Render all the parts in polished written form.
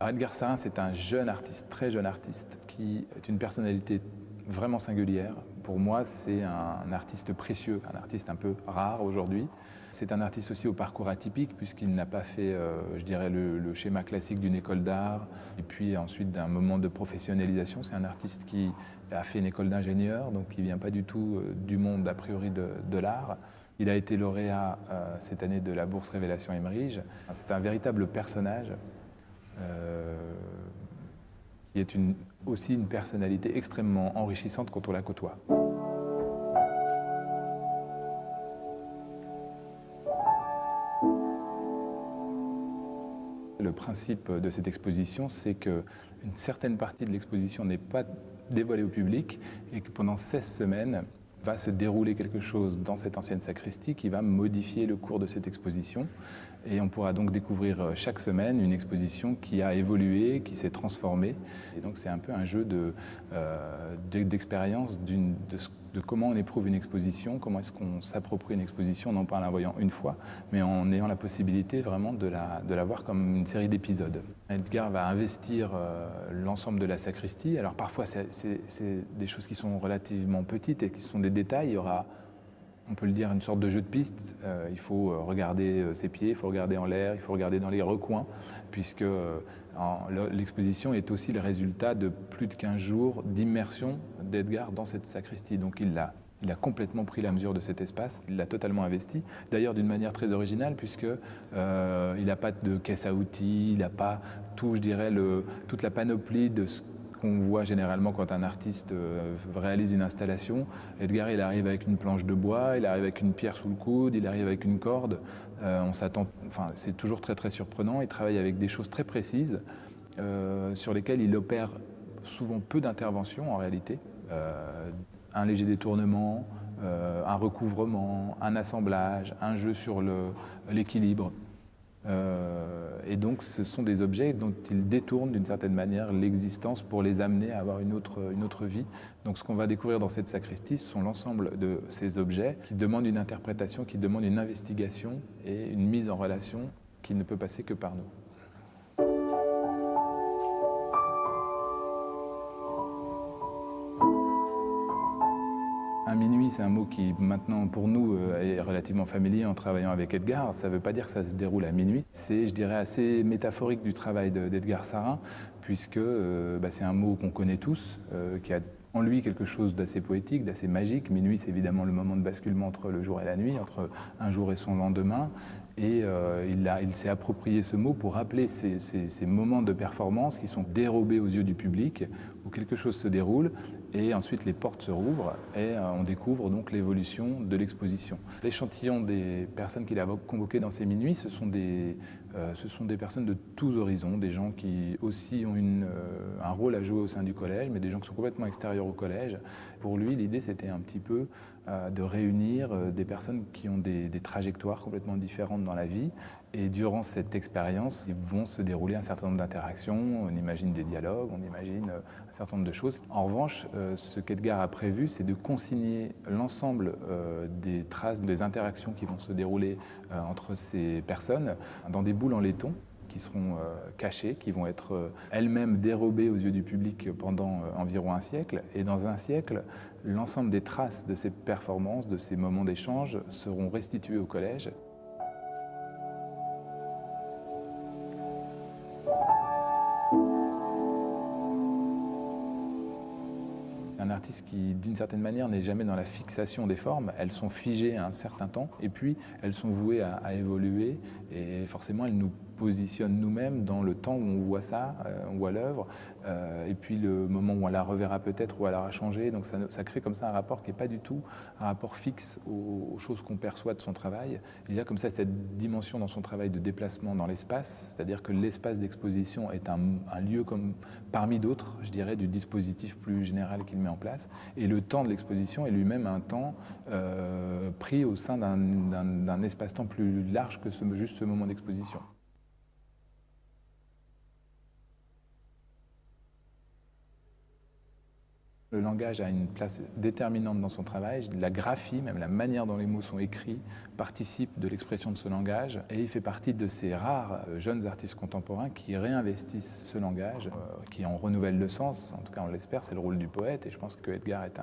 Alors Edgar Sarin, c'est un jeune artiste, très jeune artiste, qui est une personnalité vraiment singulière. Pour moi, c'est un artiste précieux, un artiste un peu rare aujourd'hui. C'est un artiste aussi au parcours atypique, puisqu'il n'a pas fait, je dirais, le schéma classique d'une école d'art, et puis ensuite d'un moment de professionnalisation. C'est un artiste qui a fait une école d'ingénieur, donc qui ne vient pas du tout du monde, a priori, de l'art. Il a été lauréat cette année de la bourse Révélation Emerige. C'est un véritable personnage qui est aussi une personnalité extrêmement enrichissante quand on la côtoie. Le principe de cette exposition, c'est qu'une certaine partie de l'exposition n'est pas dévoilée au public et que pendant 16 semaines, va se dérouler quelque chose dans cette ancienne sacristie qui va modifier le cours de cette exposition. Et on pourra donc découvrir chaque semaine une exposition qui a évolué, qui s'est transformée. Et donc c'est un peu un jeu d'expérience de comment on éprouve une exposition, comment est-ce qu'on s'approprie une exposition, non pas en la voyant une fois, mais en ayant la possibilité vraiment de la voir comme une série d'épisodes. Edgar va investir l'ensemble de la sacristie. Alors parfois c'est des choses qui sont relativement petites et qui sont des détails. Il y aura, on peut le dire, une sorte de jeu de piste. Il faut regarder ses pieds, il faut regarder en l'air, il faut regarder dans les recoins, puisque l'exposition est aussi le résultat de plus de 15 jours d'immersion d'Edgar dans cette sacristie. Donc il a complètement pris la mesure de cet espace, il l'a totalement investi, d'ailleurs d'une manière très originale, puisque il n'a pas de caisse à outils, il n'a pas tout, je dirais, toute la panoplie de ce qu'on voit généralement quand un artiste réalise une installation. Edgar, il arrive avec une planche de bois, il arrive avec une pierre sous le coude, il arrive avec une corde. On s'attend, enfin, c'est toujours très très surprenant. Il travaille avec des choses très précises sur lesquelles il opère souvent peu d'interventions en réalité. Un léger détournement, un recouvrement, un assemblage, un jeu sur l'équilibre. Et donc ce sont des objets dont il détourne d'une certaine manière l'existence pour les amener à avoir une autre vie. Donc ce qu'on va découvrir dans cette sacristie, ce sont l'ensemble de ces objets qui demandent une interprétation, qui demandent une investigation et une mise en relation qui ne peut passer que par nous. Un minuit, c'est un mot qui maintenant pour nous est relativement familier en travaillant avec Edgar. Ça ne veut pas dire que ça se déroule à minuit. C'est, je dirais, assez métaphorique du travail d'Edgar Sarin, puisque c'est un mot qu'on connaît tous, qui a en lui quelque chose d'assez poétique, d'assez magique. Minuit, c'est évidemment le moment de basculement entre le jour et la nuit, entre un jour et son lendemain. Et il s'est approprié ce mot pour rappeler ces moments de performance qui sont dérobés aux yeux du public, où quelque chose se déroule, et ensuite les portes se rouvrent, et on découvre donc l'évolution de l'exposition. L'échantillon des personnes qu'il a convoquées dans ces minuits, ce sont des personnes de tous horizons, des gens qui aussi ont un rôle à jouer au sein du collège, mais des gens qui sont complètement extérieurs au collège. Pour lui, l'idée, c'était un petit peu de réunir des personnes qui ont des trajectoires complètement différentes dans la vie. Et durant cette expérience, ils vont se dérouler un certain nombre d'interactions, on imagine des dialogues, on imagine un certain nombre de choses. En revanche, ce qu'Edgar a prévu, c'est de consigner l'ensemble des traces, des interactions qui vont se dérouler entre ces personnes dans des boules en laiton qui seront cachées, qui vont être elles-mêmes dérobées aux yeux du public pendant environ un siècle. Et dans un siècle, l'ensemble des traces de ces performances, de ces moments d'échange seront restituées au collège. C'est un artiste qui, d'une certaine manière, n'est jamais dans la fixation des formes. Elles sont figées à un certain temps, et puis elles sont vouées à évoluer, et forcément elles nous positionnent nous-mêmes dans le temps où on voit ça, on voit l'œuvre, et puis le moment où on la reverra peut-être, où elle aura changé. Donc ça crée comme ça un rapport qui n'est pas du tout un rapport fixe aux choses qu'on perçoit de son travail. Il y a comme ça cette dimension dans son travail de déplacement dans l'espace, c'est-à-dire que l'espace d'exposition est un lieu comme parmi d'autres, je dirais, du dispositif plus général qu'il met en place. Et le temps de l'exposition est lui-même un temps pris au sein d'un espace-temps plus large que juste ce moment d'exposition. Le langage a une place déterminante dans son travail. La graphie, même la manière dont les mots sont écrits, participe de l'expression de ce langage. Et il fait partie de ces rares jeunes artistes contemporains qui réinvestissent ce langage, qui en renouvellent le sens. En tout cas, on l'espère, c'est le rôle du poète. Et je pense que Edgar est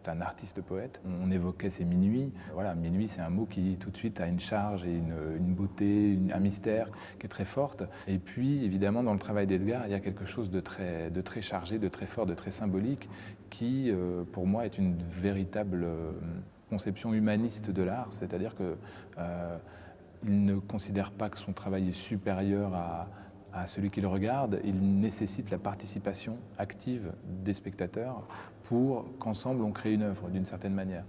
un artiste poète. On évoquait ces minuits. Voilà, minuit, c'est un mot qui tout de suite a une charge et une beauté, un mystère qui est très forte. Et puis, évidemment, dans le travail d'Edgar, il y a quelque chose de très chargé, de très fort, de très symbolique, qui, pour moi, est une véritable conception humaniste de l'art, c'est-à-dire qu'il ne considère pas que son travail est supérieur à celui qui le regarde, il nécessite la participation active des spectateurs pour qu'ensemble on crée une œuvre d'une certaine manière.